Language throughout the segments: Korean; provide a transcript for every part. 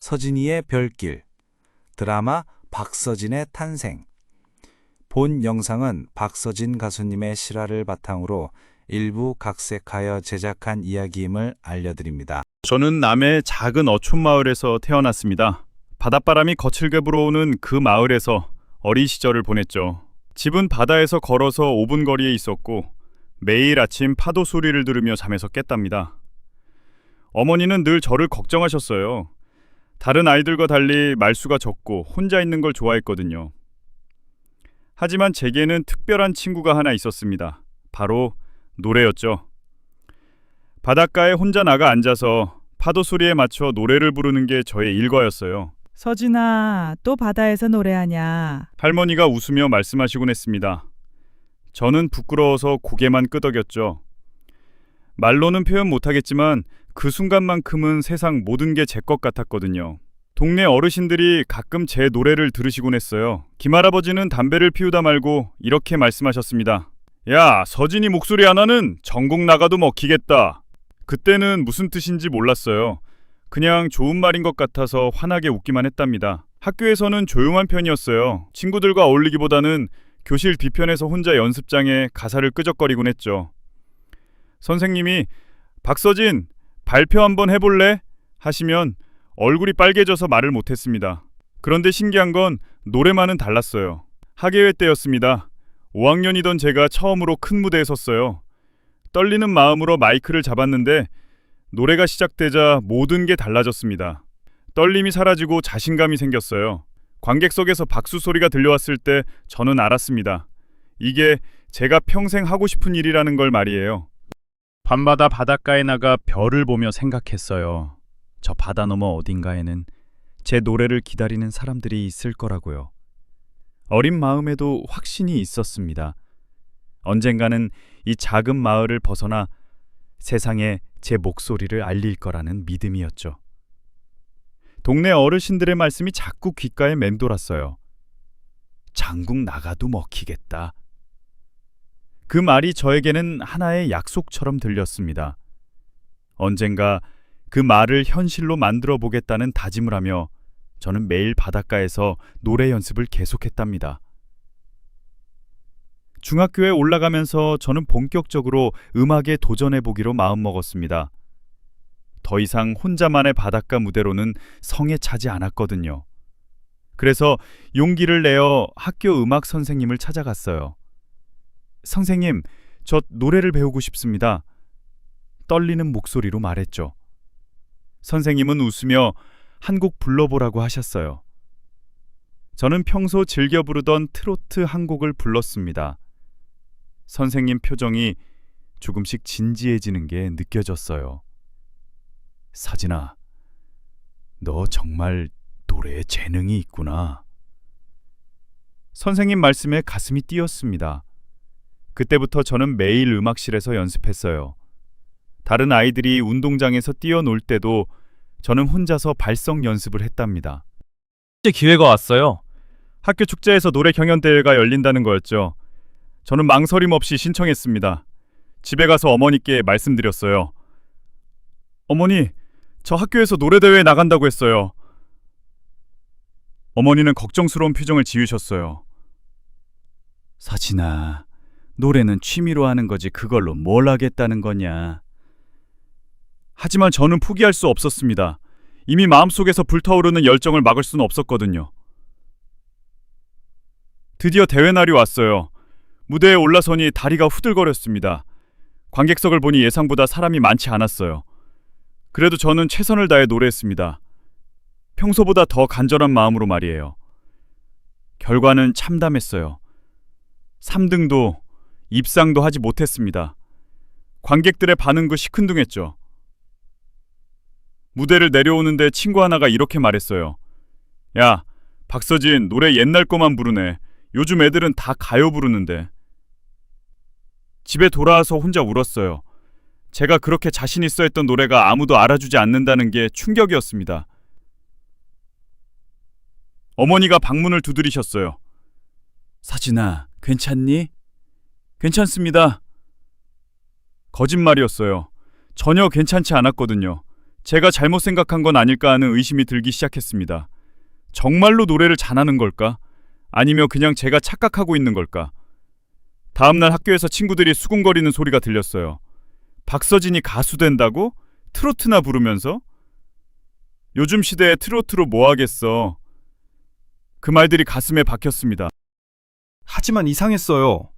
서진이의 별길, 드라마 박서진의 탄생. 본 영상은 박서진 가수님의 실화를 바탕으로 일부 각색하여 제작한 이야기임을 알려드립니다. 저는 남해 작은 어촌 마을에서 태어났습니다. 바닷바람이 거칠게 불어오는 그 마을에서 어린 시절을 보냈죠. 집은 바다에서 걸어서 5분 거리에 있었고 매일 아침 파도 소리를 들으며 잠에서 깼답니다. 어머니는 늘 저를 걱정하셨어요. 다른 아이들과 달리 말수가 적고 혼자 있는 걸 좋아했거든요. 하지만 제게는 특별한 친구가 하나 있었습니다. 바로 노래였죠. 바닷가에 혼자 나가 앉아서 파도 소리에 맞춰 노래를 부르는 게 저의 일과였어요. 서진아, 또 바다에서 노래하냐? 할머니가 웃으며 말씀하시곤 했습니다. 저는 부끄러워서 고개만 끄덕였죠. 말로는 표현 못하겠지만 그 순간만큼은 세상 모든 게 제 것 같았거든요. 동네 어르신들이 가끔 제 노래를 들으시곤 했어요. 김할아버지는 담배를 피우다 말고 이렇게 말씀하셨습니다. 야, 서진이 목소리 하나는 전국 나가도 먹히겠다. 그때는 무슨 뜻인지 몰랐어요. 그냥 좋은 말인 것 같아서 환하게 웃기만 했답니다. 학교에서는 조용한 편이었어요. 친구들과 어울리기보다는 교실 뒤편에서 혼자 연습장에 가사를 끄적거리곤 했죠. 선생님이 박서진, 발표 한번 해볼래? 하시면 얼굴이 빨개져서 말을 못했습니다. 그런데 신기한 건 노래만은 달랐어요. 학예회 때였습니다. 5학년이던 제가 처음으로 큰 무대에 섰어요. 떨리는 마음으로 마이크를 잡았는데 노래가 시작되자 모든 게 달라졌습니다. 떨림이 사라지고 자신감이 생겼어요. 관객석에서 박수 소리가 들려왔을 때 저는 알았습니다. 이게 제가 평생 하고 싶은 일이라는 걸 말이에요. 밤마다 바닷가에 나가 별을 보며 생각했어요. 저 바다 너머 어딘가에는 제 노래를 기다리는 사람들이 있을 거라고요. 어린 마음에도 확신이 있었습니다. 언젠가는 이 작은 마을을 벗어나 세상에 제 목소리를 알릴 거라는 믿음이었죠. 동네 어르신들의 말씀이 자꾸 귓가에 맴돌았어요. 장국 나가도 먹히겠다. 그 말이 저에게는 하나의 약속처럼 들렸습니다. 언젠가 그 말을 현실로 만들어 보겠다는 다짐을 하며 저는 매일 바닷가에서 노래 연습을 계속했답니다. 중학교에 올라가면서 저는 본격적으로 음악에 도전해 보기로 마음먹었습니다. 더 이상 혼자만의 바닷가 무대로는 성에 차지 않았거든요. 그래서 용기를 내어 학교 음악 선생님을 찾아갔어요. 선생님, 저 노래를 배우고 싶습니다. 떨리는 목소리로 말했죠. 선생님은 웃으며 한 곡 불러보라고 하셨어요. 저는 평소 즐겨 부르던 트로트 한 곡을 불렀습니다. 선생님 표정이 조금씩 진지해지는 게 느껴졌어요. 서진아, 너 정말 노래에 재능이 있구나. 선생님 말씀에 가슴이 뛰었습니다. 그때부터 저는 매일 음악실에서 연습했어요. 다른 아이들이 운동장에서 뛰어놀 때도 저는 혼자서 발성 연습을 했답니다. 이제 기회가 왔어요. 학교 축제에서 노래 경연대회가 열린다는 거였죠. 저는 망설임 없이 신청했습니다. 집에 가서 어머니께 말씀드렸어요. 어머니, 저 학교에서 노래대회에 나간다고 했어요. 어머니는 걱정스러운 표정을 지으셨어요. 서진아, 노래는 취미로 하는 거지 그걸로 뭘 하겠다는 거냐. 하지만 저는 포기할 수 없었습니다. 이미 마음속에서 불타오르는 열정을 막을 수는 없었거든요. 드디어 대회 날이 왔어요. 무대에 올라서니 다리가 후들거렸습니다. 관객석을 보니 예상보다 사람이 많지 않았어요. 그래도 저는 최선을 다해 노래했습니다. 평소보다 더 간절한 마음으로 말이에요. 결과는 참담했어요. 3등도 입상도 하지 못했습니다. 관객들의 반응도 시큰둥했죠. 무대를 내려오는데 친구 하나가 이렇게 말했어요. 야, 박서진 노래 옛날 거만 부르네. 요즘 애들은 다 가요 부르는데. 집에 돌아와서 혼자 울었어요. 제가 그렇게 자신 있어 했던 노래가 아무도 알아주지 않는다는 게 충격이었습니다. 어머니가 방문을 두드리셨어요. 서진아, 괜찮니? 괜찮습니다. 거짓말이었어요. 전혀 괜찮지 않았거든요. 제가 잘못 생각한 건 아닐까 하는 의심이 들기 시작했습니다. 정말로 노래를 잘하는 걸까? 아니면 그냥 제가 착각하고 있는 걸까? 다음날 학교에서 친구들이 수군거리는 소리가 들렸어요. 박서진이 가수 된다고? 트로트나 부르면서? 요즘 시대에 트로트로 뭐 하겠어? 그 말들이 가슴에 박혔습니다. 하지만 이상했어요.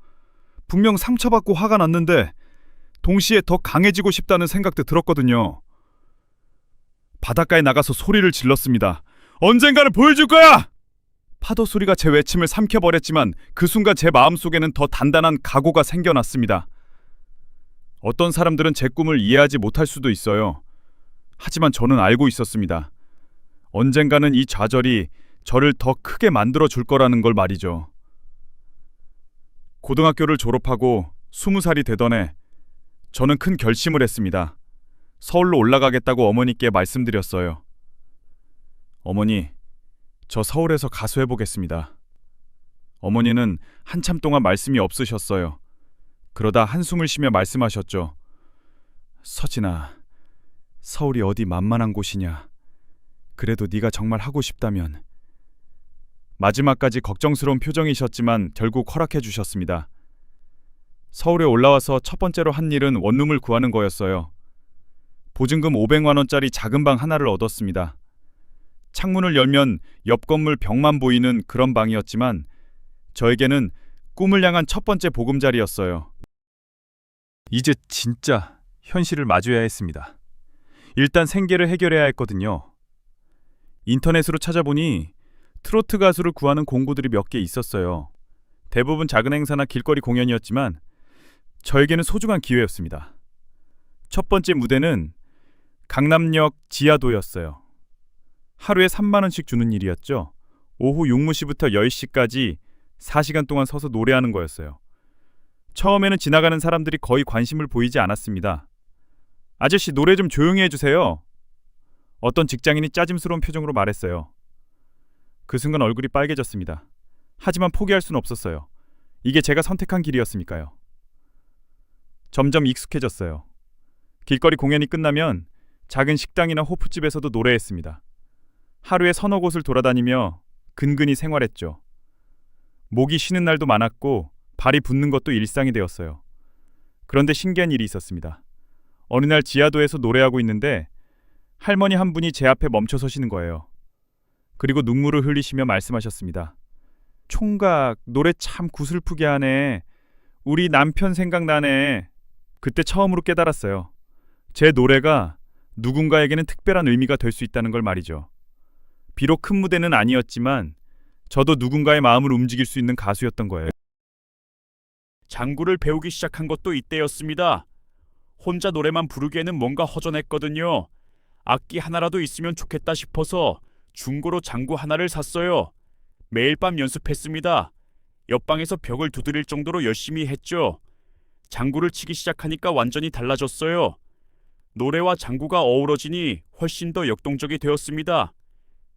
분명 상처받고 화가 났는데 동시에 더 강해지고 싶다는 생각도 들었거든요. 바닷가에 나가서 소리를 질렀습니다. 언젠가는 보여줄 거야! 파도 소리가 제 외침을 삼켜버렸지만 그 순간 제 마음속에는 더 단단한 각오가 생겨났습니다. 어떤 사람들은 제 꿈을 이해하지 못할 수도 있어요. 하지만 저는 알고 있었습니다. 언젠가는 이 좌절이 저를 더 크게 만들어 줄 거라는 걸 말이죠. 고등학교를 졸업하고 20살이 되던 해 저는 큰 결심을 했습니다. 서울로 올라가겠다고 어머니께 말씀드렸어요. 어머니, 저 서울에서 가수해보겠습니다. 어머니는 한참 동안 말씀이 없으셨어요. 그러다 한숨을 쉬며 말씀하셨죠. 서진아, 서울이 어디 만만한 곳이냐. 그래도 네가 정말 하고 싶다면. 마지막까지 걱정스러운 표정이셨지만 결국 허락해 주셨습니다. 서울에 올라와서 첫 번째로 한 일은 원룸을 구하는 거였어요. 보증금 500만 원짜리 작은 방 하나를 얻었습니다. 창문을 열면 옆 건물 벽만 보이는 그런 방이었지만 저에게는 꿈을 향한 첫 번째 보금자리였어요. 이제 진짜 현실을 마주해야 했습니다. 일단 생계를 해결해야 했거든요. 인터넷으로 찾아보니 트로트 가수를 구하는 공고들이 몇 개 있었어요. 대부분 작은 행사나 길거리 공연이었지만 저에게는 소중한 기회였습니다. 첫 번째 무대는 강남역 지하도였어요. 하루에 3만 원씩 주는 일이었죠. 오후 6시부터 10시까지 4시간 동안 서서 노래하는 거였어요. 처음에는 지나가는 사람들이 거의 관심을 보이지 않았습니다. 아저씨, 노래 좀 조용히 해주세요. 어떤 직장인이 짜짐스러운 표정으로 말했어요. 그 순간 얼굴이 빨개졌습니다. 하지만 포기할 수는 없었어요. 이게 제가 선택한 길이었으니까요. 점점 익숙해졌어요. 길거리 공연이 끝나면 작은 식당이나 호프집에서도 노래했습니다. 하루에 서너 곳을 돌아다니며 근근히 생활했죠. 목이 쉬는 날도 많았고 발이 붓는 것도 일상이 되었어요. 그런데 신기한 일이 있었습니다. 어느 날 지하도에서 노래하고 있는데 할머니 한 분이 제 앞에 멈춰 서시는 거예요. 그리고 눈물을 흘리시며 말씀하셨습니다. 총각, 노래 참 구슬프게 하네. 우리 남편 생각나네. 그때 처음으로 깨달았어요. 제 노래가 누군가에게는 특별한 의미가 될 수 있다는 걸 말이죠. 비록 큰 무대는 아니었지만 저도 누군가의 마음을 움직일 수 있는 가수였던 거예요. 장구를 배우기 시작한 것도 이때였습니다. 혼자 노래만 부르기에는 뭔가 허전했거든요. 악기 하나라도 있으면 좋겠다 싶어서 중고로 장구 하나를 샀어요. 매일 밤 연습했습니다. 옆방에서 벽을 두드릴 정도로 열심히 했죠. 장구를 치기 시작하니까 완전히 달라졌어요. 노래와 장구가 어우러지니 훨씬 더 역동적이 되었습니다.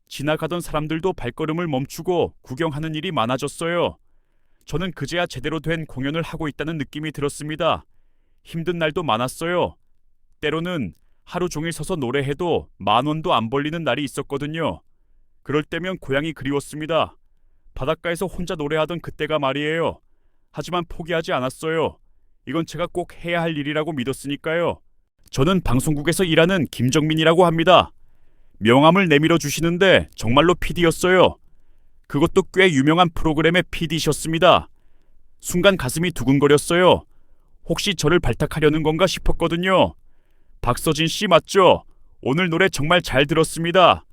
지나가던 사람들도 발걸음을 멈추고 구경하는 일이 많아졌어요. 저는 그제야 제대로 된 공연을 하고 있다는 느낌이 들었습니다. 힘든 날도 많았어요. 때로는 하루 종일 서서 노래해도 10,000원도 안 벌리는 날이 있었거든요. 그럴 때면 고향이 그리웠습니다. 바닷가에서 혼자 노래하던 그때가 말이에요. 하지만 포기하지 않았어요. 이건 제가 꼭 해야 할 일이라고 믿었으니까요. 저는 방송국에서 일하는 김정민이라고 합니다. 명함을 내밀어 주시는데 정말로 PD였어요. 그것도 꽤 유명한 프로그램의 PD셨습니다. 순간 가슴이 두근거렸어요. 혹시 저를 발탁하려는 건가 싶었거든요. 박서진 씨 맞죠? 오늘 노래 정말 잘 들었습니다.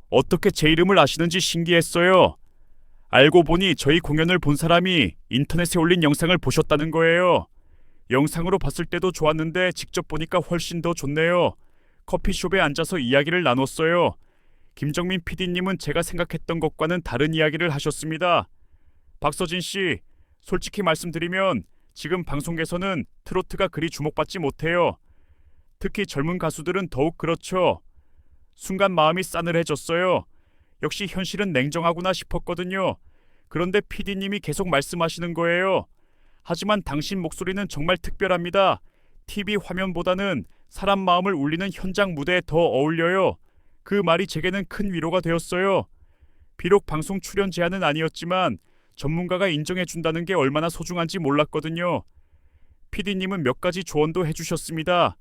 어떻게 제 이름을 아시는지 신기했어요. 알고 보니 저희 공연을 본 사람이 인터넷에 올린 영상을 보셨다는 거예요. 영상으로 봤을 때도 좋았는데 직접 보니까 훨씬 더 좋네요. 커피숍에 앉아서 이야기를 나눴어요. 김정민 PD님은 제가 생각했던 것과는 다른 이야기를 하셨습니다. 박서진 씨, 솔직히 말씀드리면 지금 방송에서는 트로트가 그리 주목받지 못해요. 특히 젊은 가수들은 더욱 그렇죠. 순간 마음이 싸늘해졌어요. 역시 현실은 냉정하구나 싶었거든요. 그런데 PD님이 계속 말씀하시는 거예요. 하지만 당신 목소리는 정말 특별합니다. TV 화면보다는 사람 마음을 울리는 현장 무대에 더 어울려요. 그 말이 제게는 큰 위로가 되었어요. 비록 방송 출연 제안은 아니었지만 전문가가 인정해준다는 게 얼마나 소중한지 몰랐거든요. PD님은 몇 가지 조언도 해주셨습니다.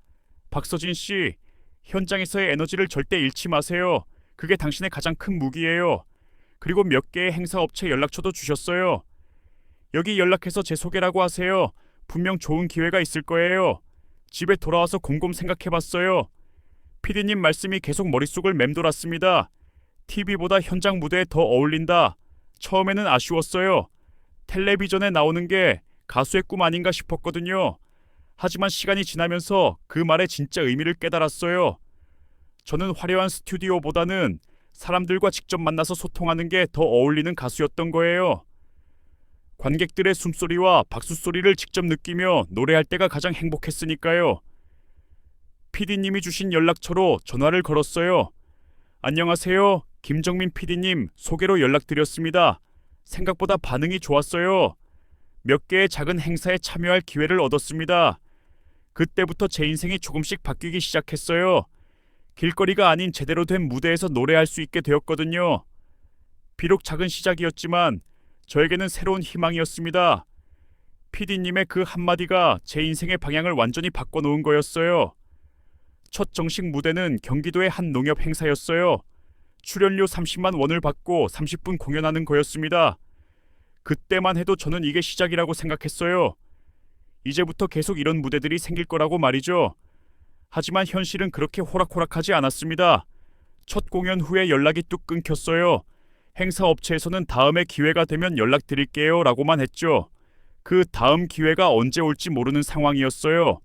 박서진 씨, 현장에서의 에너지를 절대 잃지 마세요. 그게 당신의 가장 큰 무기예요. 그리고 몇 개의 행사업체 연락처도 주셨어요. 여기 연락해서 제 소개라고 하세요. 분명 좋은 기회가 있을 거예요. 집에 돌아와서 곰곰 생각해봤어요. PD님 말씀이 계속 머릿속을 맴돌았습니다. TV보다 현장 무대에 더 어울린다. 처음에는 아쉬웠어요. 텔레비전에 나오는 게 가수의 꿈 아닌가 싶었거든요. 하지만 시간이 지나면서 그 말의 진짜 의미를 깨달았어요. 저는 화려한 스튜디오보다는 사람들과 직접 만나서 소통하는 게 더 어울리는 가수였던 거예요. 관객들의 숨소리와 박수소리를 직접 느끼며 노래할 때가 가장 행복했으니까요. PD님이 주신 연락처로 전화를 걸었어요. 안녕하세요. 김정민 PD님 소개로 연락드렸습니다. 생각보다 반응이 좋았어요. 몇 개의 작은 행사에 참여할 기회를 얻었습니다. 그때부터 제 인생이 조금씩 바뀌기 시작했어요. 길거리가 아닌 제대로 된 무대에서 노래할 수 있게 되었거든요. 비록 작은 시작이었지만 저에게는 새로운 희망이었습니다. PD님의 그 한마디가 제 인생의 방향을 완전히 바꿔놓은 거였어요. 첫 정식 무대는 경기도의 한 농협 행사였어요. 출연료 30만 원을 받고 30분 공연하는 거였습니다. 그때만 해도 저는 이게 시작이라고 생각했어요. 이제부터 계속 이런 무대들이 생길 거라고 말이죠. 하지만 현실은 그렇게 호락호락하지 않았습니다. 첫 공연 후에 연락이 뚝 끊겼어요. 행사 업체에서는 다음에 기회가 되면 연락드릴게요 라고만 했죠. 그 다음 기회가 언제 올지 모르는 상황이었어요.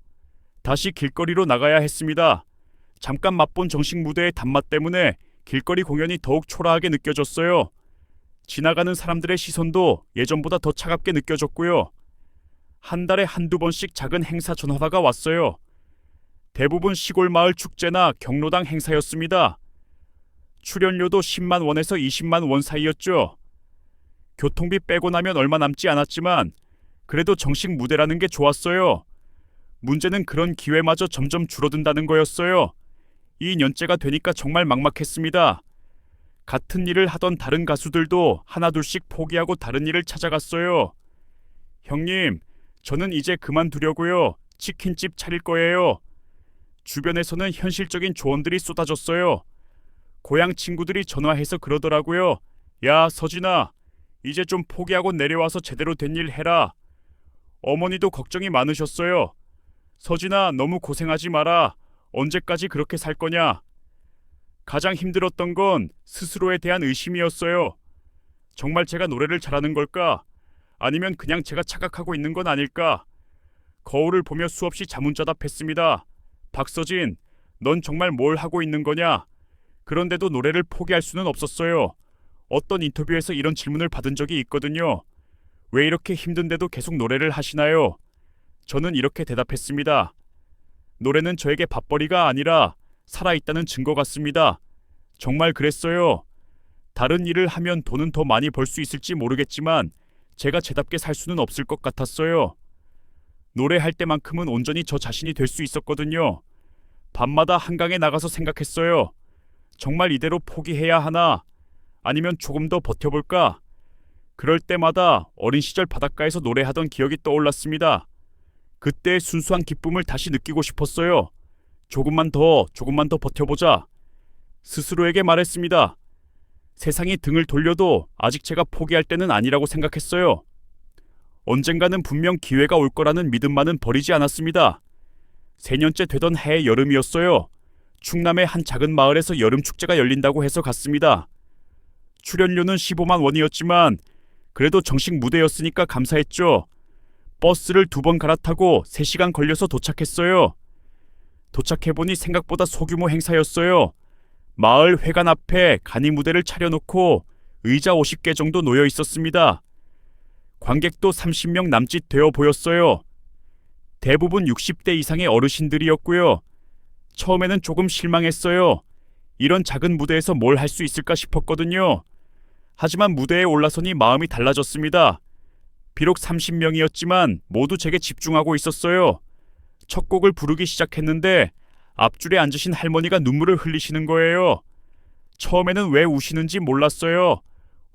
다시 길거리로 나가야 했습니다. 잠깐 맛본 정식 무대의 단맛 때문에 길거리 공연이 더욱 초라하게 느껴졌어요. 지나가는 사람들의 시선도 예전보다 더 차갑게 느껴졌고요. 한 달에 한두 번씩 작은 행사 전화가 왔어요. 대부분 시골 마을 축제나 경로당 행사였습니다. 출연료도 10만 원에서 20만 원 사이였죠. 교통비 빼고 나면 얼마 남지 않았지만 그래도 정식 무대라는 게 좋았어요. 문제는 그런 기회마저 점점 줄어든다는 거였어요. 2년째가 되니까 정말 막막했습니다. 같은 일을 하던 다른 가수들도 하나둘씩 포기하고 다른 일을 찾아갔어요. 형님, 저는 이제 그만두려고요. 치킨집 차릴 거예요. 주변에서는 현실적인 조언들이 쏟아졌어요. 고향 친구들이 전화해서 그러더라고요. 야, 서진아, 이제 좀 포기하고 내려와서 제대로 된 일 해라. 어머니도 걱정이 많으셨어요. 서진아, 너무 고생하지 마라. 언제까지 그렇게 살 거냐? 가장 힘들었던 건 스스로에 대한 의심이었어요. 정말 제가 노래를 잘하는 걸까? 아니면 그냥 제가 착각하고 있는 건 아닐까? 거울을 보며 수없이 자문자답했습니다. 박서진, 넌 정말 뭘 하고 있는 거냐? 그런데도 노래를 포기할 수는 없었어요. 어떤 인터뷰에서 이런 질문을 받은 적이 있거든요. 왜 이렇게 힘든데도 계속 노래를 하시나요? 저는 이렇게 대답했습니다. 노래는 저에게 밥벌이가 아니라 살아있다는 증거 같습니다. 정말 그랬어요. 다른 일을 하면 돈은 더 많이 벌 수 있을지 모르겠지만 제가 제답게 살 수는 없을 것 같았어요. 노래할 때만큼은 온전히 저 자신이 될 수 있었거든요. 밤마다 한강에 나가서 생각했어요. 정말 이대로 포기해야 하나? 아니면 조금 더 버텨볼까? 그럴 때마다 어린 시절 바닷가에서 노래하던 기억이 떠올랐습니다. 그때의 순수한 기쁨을 다시 느끼고 싶었어요. 조금만 더 버텨보자. 스스로에게 말했습니다. 세상이 등을 돌려도 아직 제가 포기할 때는 아니라고 생각했어요. 언젠가는 분명 기회가 올 거라는 믿음만은 버리지 않았습니다. 4년째 되던 해의 여름이었어요. 충남의 한 작은 마을에서 여름 축제가 열린다고 해서 갔습니다. 출연료는 15만 원이었지만 그래도 정식 무대였으니까 감사했죠. 버스를 2번 갈아타고 3시간 걸려서 도착했어요. 도착해보니 생각보다 소규모 행사였어요. 마을 회관 앞에 간이 무대를 차려놓고 의자 50개 정도 놓여 있었습니다. 관객도 30명 남짓 되어 보였어요. 대부분 60대 이상의 어르신들이었고요. 처음에는 조금 실망했어요. 이런 작은 무대에서 뭘 할 수 있을까 싶었거든요. 하지만 무대에 올라서니 마음이 달라졌습니다. 비록 30명이었지만 모두 제게 집중하고 있었어요. 첫 곡을 부르기 시작했는데 앞줄에 앉으신 할머니가 눈물을 흘리시는 거예요. 처음에는 왜 우시는지 몰랐어요.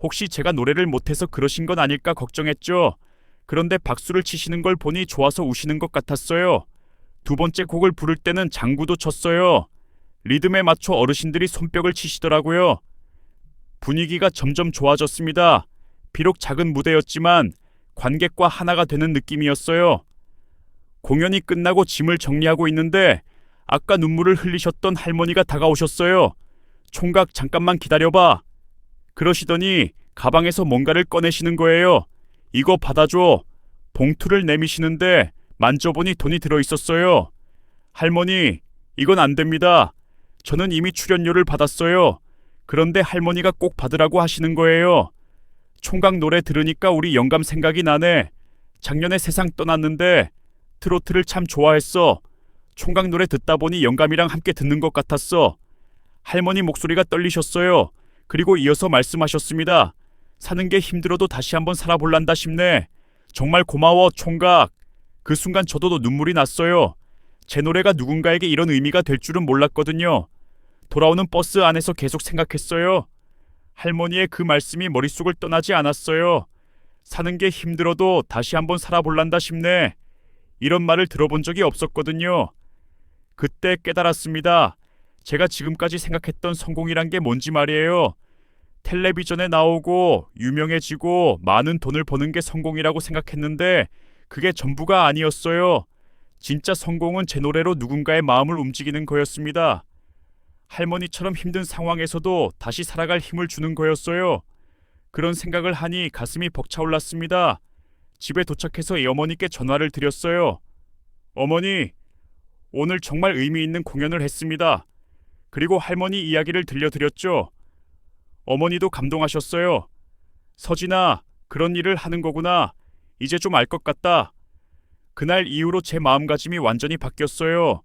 혹시 제가 노래를 못해서 그러신 건 아닐까 걱정했죠. 그런데 박수를 치시는 걸 보니 좋아서 우시는 것 같았어요. 두 번째 곡을 부를 때는 장구도 쳤어요. 리듬에 맞춰 어르신들이 손뼉을 치시더라고요. 분위기가 점점 좋아졌습니다. 비록 작은 무대였지만 관객과 하나가 되는 느낌이었어요. 공연이 끝나고 짐을 정리하고 있는데 아까 눈물을 흘리셨던 할머니가 다가오셨어요. 총각 잠깐만 기다려봐. 그러시더니 가방에서 뭔가를 꺼내시는 거예요. 이거 받아줘. 봉투를 내미시는데 만져보니 돈이 들어있었어요. 할머니, 이건 안 됩니다. 저는 이미 출연료를 받았어요. 그런데 할머니가 꼭 받으라고 하시는 거예요. 총각 노래 들으니까 우리 영감 생각이 나네. 작년에 세상 떠났는데 트로트를 참 좋아했어. 총각 노래 듣다 보니 영감이랑 함께 듣는 것 같았어. 할머니 목소리가 떨리셨어요. 그리고 이어서 말씀하셨습니다. 사는 게 힘들어도 다시 한번 살아볼란다 싶네. 정말 고마워, 총각. 그 순간 저도 눈물이 났어요. 제 노래가 누군가에게 이런 의미가 될 줄은 몰랐거든요. 돌아오는 버스 안에서 계속 생각했어요. 할머니의 그 말씀이 머릿속을 떠나지 않았어요. 사는 게 힘들어도 다시 한번 살아볼란다 싶네. 이런 말을 들어본 적이 없었거든요. 그때 깨달았습니다. 제가 지금까지 생각했던 성공이란 게 뭔지 말이에요. 텔레비전에 나오고 유명해지고 많은 돈을 버는 게 성공이라고 생각했는데 그게 전부가 아니었어요. 진짜 성공은 제 노래로 누군가의 마음을 움직이는 거였습니다. 할머니처럼 힘든 상황에서도 다시 살아갈 힘을 주는 거였어요. 그런 생각을 하니 가슴이 벅차올랐습니다. 집에 도착해서 어머니께 전화를 드렸어요. 어머니, 오늘 정말 의미 있는 공연을 했습니다. 그리고 할머니 이야기를 들려드렸죠. 어머니도 감동하셨어요. 서진아, 그런 일을 하는 거구나. 이제 좀 알 것 같다. 그날 이후로 제 마음가짐이 완전히 바뀌었어요.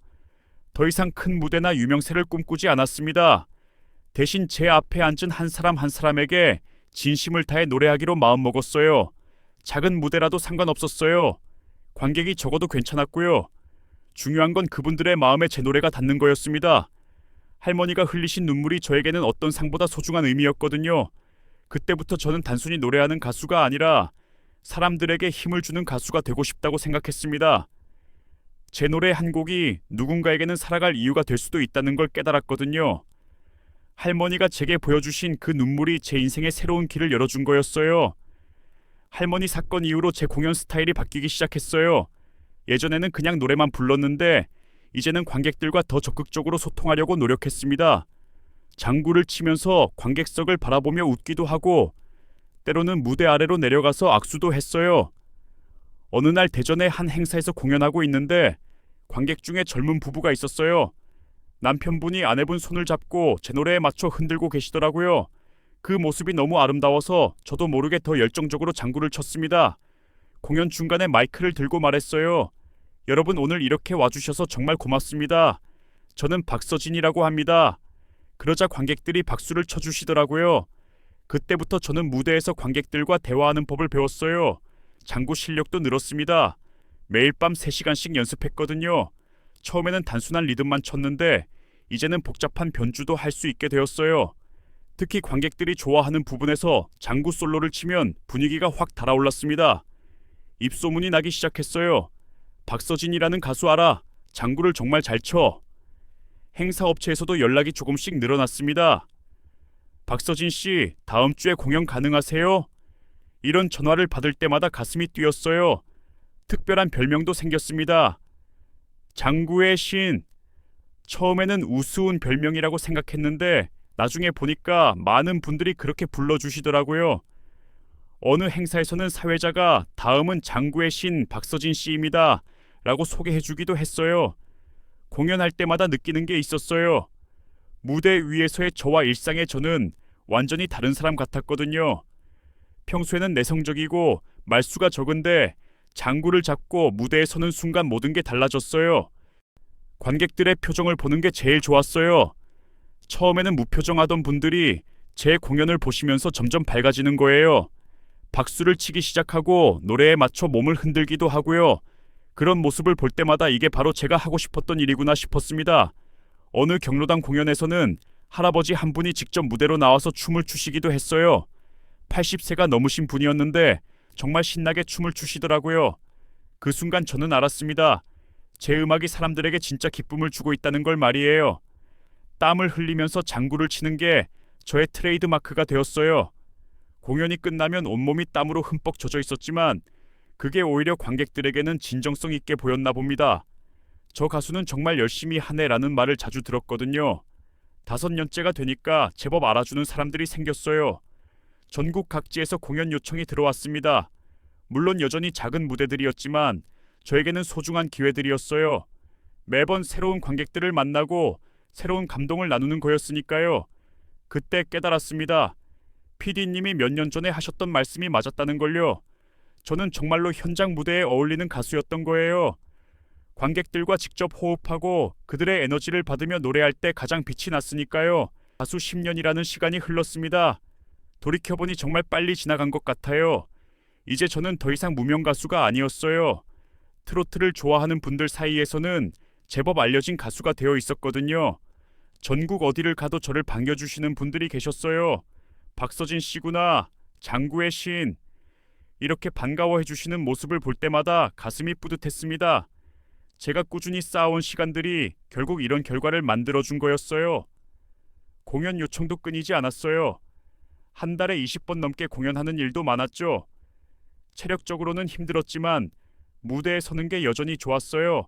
더 이상 큰 무대나 유명세를 꿈꾸지 않았습니다. 대신 제 앞에 앉은 한 사람 한 사람에게 진심을 다해 노래하기로 마음먹었어요. 작은 무대라도 상관없었어요. 관객이 적어도 괜찮았고요. 중요한 건 그분들의 마음에 제 노래가 닿는 거였습니다. 할머니가 흘리신 눈물이 저에게는 어떤 상보다 소중한 의미였거든요. 그때부터 저는 단순히 노래하는 가수가 아니라 사람들에게 힘을 주는 가수가 되고 싶다고 생각했습니다. 제 노래 한 곡이 누군가에게는 살아갈 이유가 될 수도 있다는 걸 깨달았거든요. 할머니가 제게 보여주신 그 눈물이 제 인생의 새로운 길을 열어준 거였어요. 할머니 사건 이후로 제 공연 스타일이 바뀌기 시작했어요. 예전에는 그냥 노래만 불렀는데 이제는 관객들과 더 적극적으로 소통하려고 노력했습니다. 장구를 치면서 관객석을 바라보며 웃기도 하고 때로는 무대 아래로 내려가서 악수도 했어요. 어느 날 대전의 한 행사에서 공연하고 있는데 관객 중에 젊은 부부가 있었어요. 남편분이 아내분 손을 잡고 제 노래에 맞춰 흔들고 계시더라고요. 그 모습이 너무 아름다워서 저도 모르게 더 열정적으로 장구를 쳤습니다. 공연 중간에 마이크를 들고 말했어요. 여러분, 오늘 이렇게 와주셔서 정말 고맙습니다. 저는 박서진이라고 합니다. 그러자 관객들이 박수를 쳐주시더라고요. 그때부터 저는 무대에서 관객들과 대화하는 법을 배웠어요. 장구 실력도 늘었습니다. 매일 밤 3시간씩 연습했거든요. 처음에는 단순한 리듬만 쳤는데 이제는 복잡한 변주도 할 수 있게 되었어요. 특히 관객들이 좋아하는 부분에서 장구 솔로를 치면 분위기가 확 달아올랐습니다. 입소문이 나기 시작했어요. 박서진이라는 가수 알아? 장구를 정말 잘 쳐. 행사업체에서도 연락이 조금씩 늘어났습니다. 박서진 씨, 다음 주에 공연 가능하세요? 이런 전화를 받을 때마다 가슴이 뛰었어요. 특별한 별명도 생겼습니다. 장구의 신. 처음에는 우스운 별명이라고 생각했는데 나중에 보니까 많은 분들이 그렇게 불러주시더라고요. 어느 행사에서는 사회자가 다음은 장구의 신 박서진 씨입니다 라고 소개해주기도 했어요. 공연할 때마다 느끼는 게 있었어요. 무대 위에서의 저와 일상의 저는 완전히 다른 사람 같았거든요. 평소에는 내성적이고 말수가 적은데 장구를 잡고 무대에 서는 순간 모든 게 달라졌어요. 관객들의 표정을 보는 게 제일 좋았어요. 처음에는 무표정하던 분들이 제 공연을 보시면서 점점 밝아지는 거예요. 박수를 치기 시작하고 노래에 맞춰 몸을 흔들기도 하고요. 그런 모습을 볼 때마다 이게 바로 제가 하고 싶었던 일이구나 싶었습니다. 어느 경로당 공연에서는 할아버지 한 분이 직접 무대로 나와서 춤을 추시기도 했어요. 80세가 넘으신 분이었는데 정말 신나게 춤을 추시더라고요. 그 순간 저는 알았습니다. 제 음악이 사람들에게 진짜 기쁨을 주고 있다는 걸 말이에요. 땀을 흘리면서 장구를 치는 게 저의 트레이드 마크가 되었어요. 공연이 끝나면 온몸이 땀으로 흠뻑 젖어 있었지만 그게 오히려 관객들에게는 진정성 있게 보였나 봅니다. 저 가수는 정말 열심히 하네라는 말을 자주 들었거든요. 5년째가 되니까 제법 알아주는 사람들이 생겼어요. 전국 각지에서 공연 요청이 들어왔습니다. 물론 여전히 작은 무대들이었지만 저에게는 소중한 기회들이었어요. 매번 새로운 관객들을 만나고 새로운 감동을 나누는 거였으니까요. 그때 깨달았습니다. PD님이 몇 년 전에 하셨던 말씀이 맞았다는 걸요. 저는 정말로 현장 무대에 어울리는 가수였던 거예요. 관객들과 직접 호흡하고 그들의 에너지를 받으며 노래할 때 가장 빛이 났으니까요. 가수 10년이라는 시간이 흘렀습니다. 돌이켜보니 정말 빨리 지나간 것 같아요. 이제 저는 더 이상 무명 가수가 아니었어요. 트로트를 좋아하는 분들 사이에서는 제법 알려진 가수가 되어 있었거든요. 전국 어디를 가도 저를 반겨주시는 분들이 계셨어요. 박서진 씨구나, 장구의 신. 이렇게 반가워해 주시는 모습을 볼 때마다 가슴이 뿌듯했습니다. 제가 꾸준히 쌓아온 시간들이 결국 이런 결과를 만들어준 거였어요. 공연 요청도 끊이지 않았어요. 한 달에 20번 넘게 공연하는 일도 많았죠. 체력적으로는 힘들었지만 무대에 서는 게 여전히 좋았어요.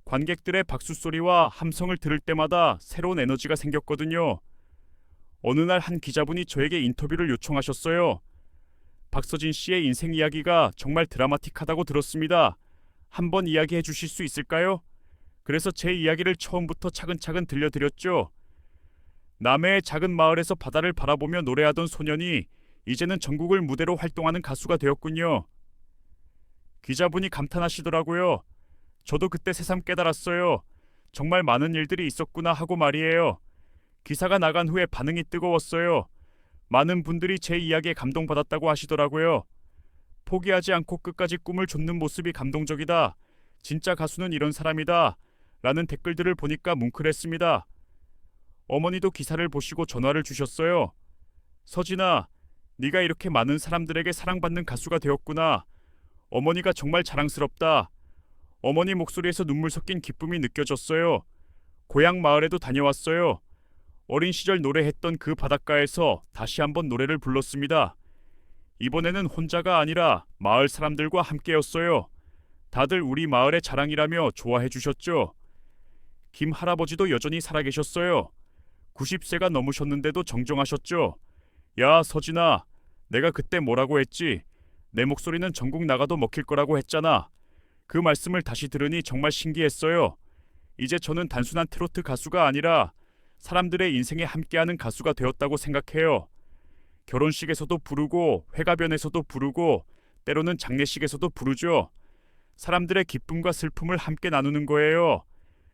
관객들의 박수 소리와 함성을 들을 때마다 새로운 에너지가 생겼거든요. 어느 날 한 기자분이 저에게 인터뷰를 요청하셨어요. 박서진 씨의 인생 이야기가 정말 드라마틱하다고 들었습니다. 한번 이야기해 주실 수 있을까요? 그래서 제 이야기를 처음부터 차근차근 들려드렸죠. 남해의 작은 마을에서 바다를 바라보며 노래하던 소년이 이제는 전국을 무대로 활동하는 가수가 되었군요. 기자분이 감탄하시더라고요. 저도 그때 새삼 깨달았어요. 정말 많은 일들이 있었구나 하고 말이에요. 기사가 나간 후에 반응이 뜨거웠어요. 많은 분들이 제 이야기에 감동받았다고 하시더라고요. 포기하지 않고 끝까지 꿈을 좇는 모습이 감동적이다. 진짜 가수는 이런 사람이다. 라는 댓글들을 보니까 뭉클했습니다. 어머니도 기사를 보시고 전화를 주셨어요. 서진아, 네가 이렇게 많은 사람들에게 사랑받는 가수가 되었구나. 어머니가 정말 자랑스럽다. 어머니 목소리에서 눈물 섞인 기쁨이 느껴졌어요. 고향 마을에도 다녀왔어요. 어린 시절 노래했던 그 바닷가에서 다시 한번 노래를 불렀습니다. 이번에는 혼자가 아니라 마을 사람들과 함께였어요. 다들 우리 마을의 자랑이라며 좋아해 주셨죠. 김 할아버지도 여전히 살아계셨어요. 90세가 넘으셨는데도 정정하셨죠. 야, 서진아, 내가 그때 뭐라고 했지? 내 목소리는 전국 나가도 먹힐 거라고 했잖아. 그 말씀을 다시 들으니 정말 신기했어요. 이제 저는 단순한 트로트 가수가 아니라 사람들의 인생에 함께하는 가수가 되었다고 생각해요. 결혼식에서도 부르고 회가변에서도 부르고 때로는 장례식에서도 부르죠. 사람들의 기쁨과 슬픔을 함께 나누는 거예요.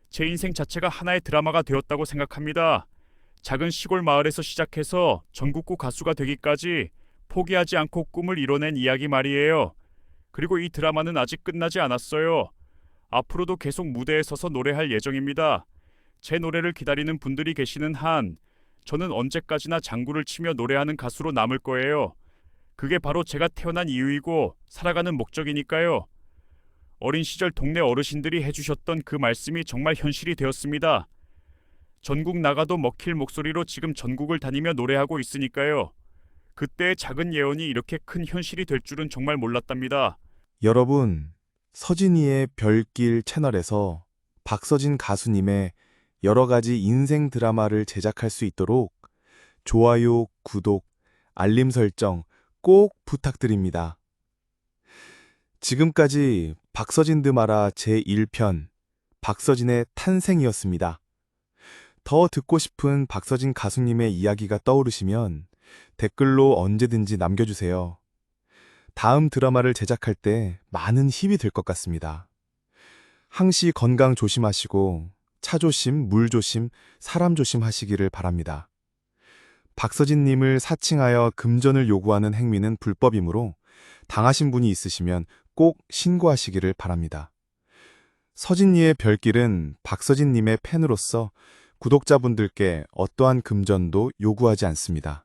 제 인생 자체가 하나의 드라마가 되었다고 생각합니다. 작은 시골 마을에서 시작해서 전국구 가수가 되기까지 포기하지 않고 꿈을 이뤄낸 이야기 말이에요. 그리고 이 드라마는 아직 끝나지 않았어요. 앞으로도 계속 무대에 서서 노래할 예정입니다. 제 노래를 기다리는 분들이 계시는 한 저는 언제까지나 장구를 치며 노래하는 가수로 남을 거예요. 그게 바로 제가 태어난 이유이고 살아가는 목적이니까요. 어린 시절 동네 어르신들이 해주셨던 그 말씀이 정말 현실이 되었습니다. 전국 나가도 먹힐 목소리로 지금 전국을 다니며 노래하고 있으니까요. 그때의 작은 예언이 이렇게 큰 현실이 될 줄은 정말 몰랐답니다. 여러분, 서진이의 별길 채널에서 박서진 가수님의 여러 가지 인생 드라마를 제작할 수 있도록 좋아요, 구독, 알림 설정 꼭 부탁드립니다. 지금까지 박서진 드마라 제1편 박서진의 탄생이었습니다. 더 듣고 싶은 박서진 가수님의 이야기가 떠오르시면 댓글로 언제든지 남겨주세요. 다음 드라마를 제작할 때 많은 힘이 될 것 같습니다. 항시 건강 조심하시고 차 조심, 물 조심, 사람 조심하시기를 바랍니다. 박서진님을 사칭하여 금전을 요구하는 행위는 불법이므로 당하신 분이 있으시면 꼭 신고하시기를 바랍니다. 서진이의 별길은 박서진님의 팬으로서 구독자분들께 어떠한 금전도 요구하지 않습니다.